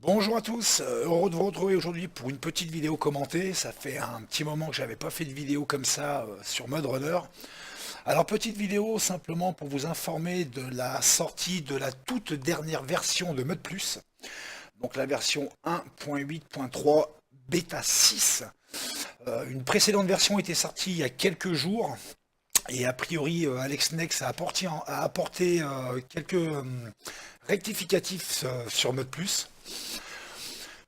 Bonjour à tous, heureux de vous retrouver aujourd'hui pour une petite vidéo commentée. Ça fait un petit moment que j'avais pas fait de vidéo comme ça sur Mud Runner. Alors petite vidéo simplement pour vous informer de la sortie de la toute dernière version de Mud Plus, donc la version 1.8.3 bêta 6. Une précédente version était sortie il y a quelques jours et a priori AlexNex a apporté quelques rectificatifs sur Mud Plus.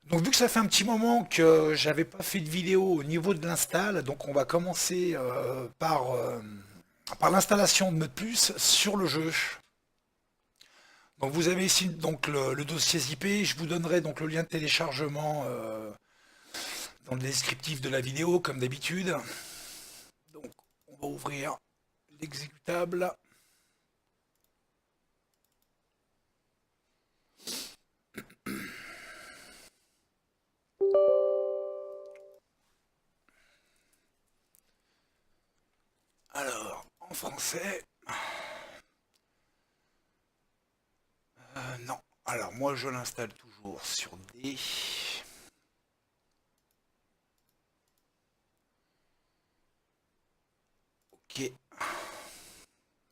Donc vu que ça fait un petit moment que j'avais pas fait de vidéo au niveau de l'install, donc on va commencer par l'installation de Mode Plus sur le jeu. Donc vous avez ici donc le dossier zip, je vous donnerai donc le lien de téléchargement dans le descriptif de la vidéo comme d'habitude. Donc on va ouvrir l'exécutable. Alors en français, non. Alors moi je l'installe toujours sur D. Ok.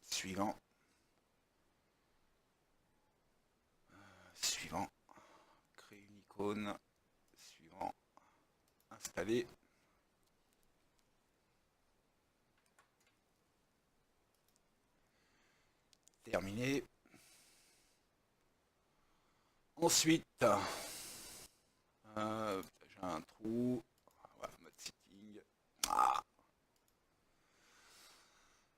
Suivant. Suivant. Créer une icône. Suivant. Installer. Terminé. Ensuite, j'ai un trou. Voilà, mode setting. Ah.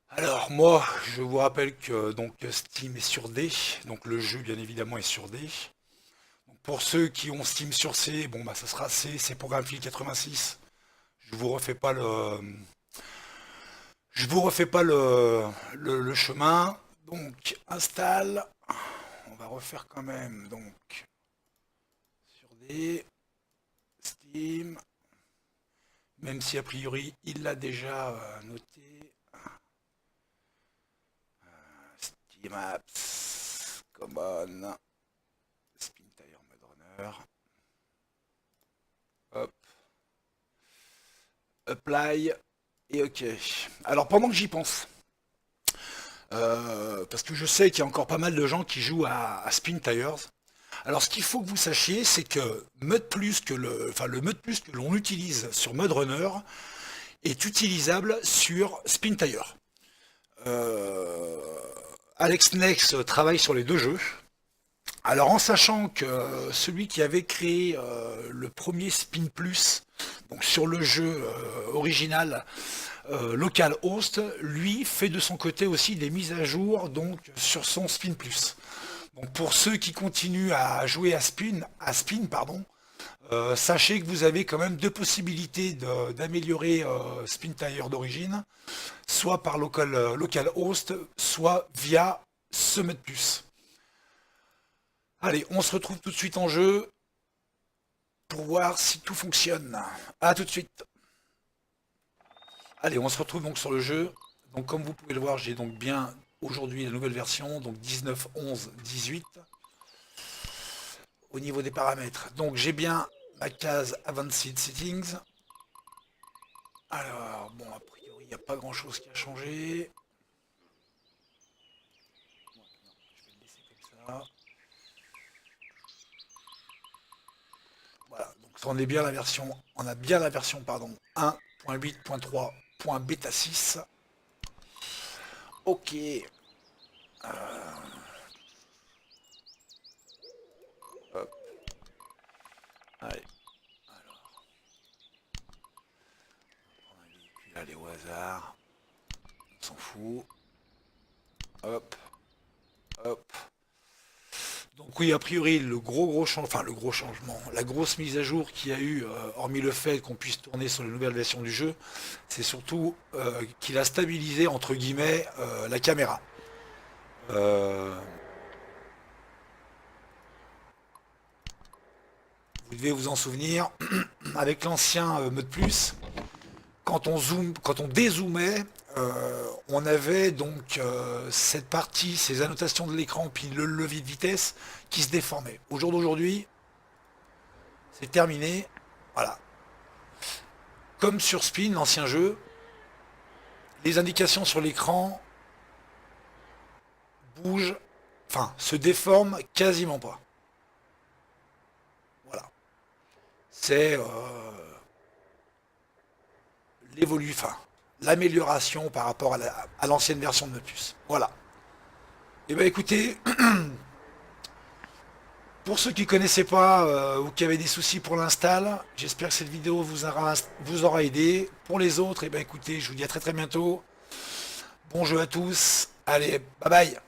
Alors moi, je vous rappelle que donc Steam est sur D, donc le jeu bien évidemment est sur D. Donc, pour ceux qui ont Steam sur C, bon bah ça sera C, c'est programme fil 86. Je vous refais pas le chemin. Donc installe. On va refaire quand même donc sur D, Steam, même si a priori il l'a déjà noté. Steam Apps, Common, Spin Tire Mud Runner. Hop, Apply et OK. Alors pendant que j'y pense, parce que je sais qu'il y a encore pas mal de gens qui jouent à Spin Tires. Alors ce qu'il faut que vous sachiez, c'est que Mud Plus le Mud Plus que l'on utilise sur Mud Runner est utilisable sur Spin Tire. Euh, Alex Nex travaille sur les deux jeux. Alors en sachant que celui qui avait créé le premier Spin Plus, donc sur le jeu original localhost, lui fait de son côté aussi des mises à jour donc sur son Spin Plus. Donc pour ceux qui continuent à jouer à Spin pardon, sachez que vous avez quand même deux possibilités d'améliorer Spin Tire d'origine, soit par localhost, soit via Summit Plus. Allez, on se retrouve tout de suite en jeu pour voir si tout fonctionne. A tout de suite. Allez, on se retrouve donc sur le jeu. Donc comme vous pouvez le voir, j'ai donc bien aujourd'hui la nouvelle version, donc 19.11.18. Au niveau des paramètres, donc j'ai bien ma case Advanced Settings. Alors, bon, a priori, il n'y a pas grand chose qui a changé. Non, je vais le laisser comme ça. Voilà, donc on a bien la version pardon, 1.8.3.beta 6. Ok. Hop, allez, alors, on va prendre un véhicule, aller au hasard. On s'en fout. Hop, hop. Donc oui, a priori, le gros changement, la grosse mise à jour qu'il y a eu, hormis le fait qu'on puisse tourner sur la nouvelle version du jeu, c'est surtout qu'il a stabilisé, entre guillemets, la caméra. Euh, vous devez vous en souvenir, avec l'ancien Mode Plus, quand on dézoomait, on avait donc cette partie, ces annotations de l'écran, puis le levier de vitesse qui se déformait. Au jour d'aujourd'hui, c'est terminé. Voilà. Comme sur Spin, l'ancien jeu, les indications sur l'écran bougent, enfin, se déforment quasiment pas. Voilà. C'est enfin, l'amélioration par rapport à l'ancienne version de Motus. Voilà. Et ben écoutez, pour ceux qui connaissaient pas ou qui avaient des soucis pour l'install, j'espère que cette vidéo vous aura aidé. Pour les autres, et ben écoutez, je vous dis à très très bientôt. Bon jeu à tous. Allez, bye bye.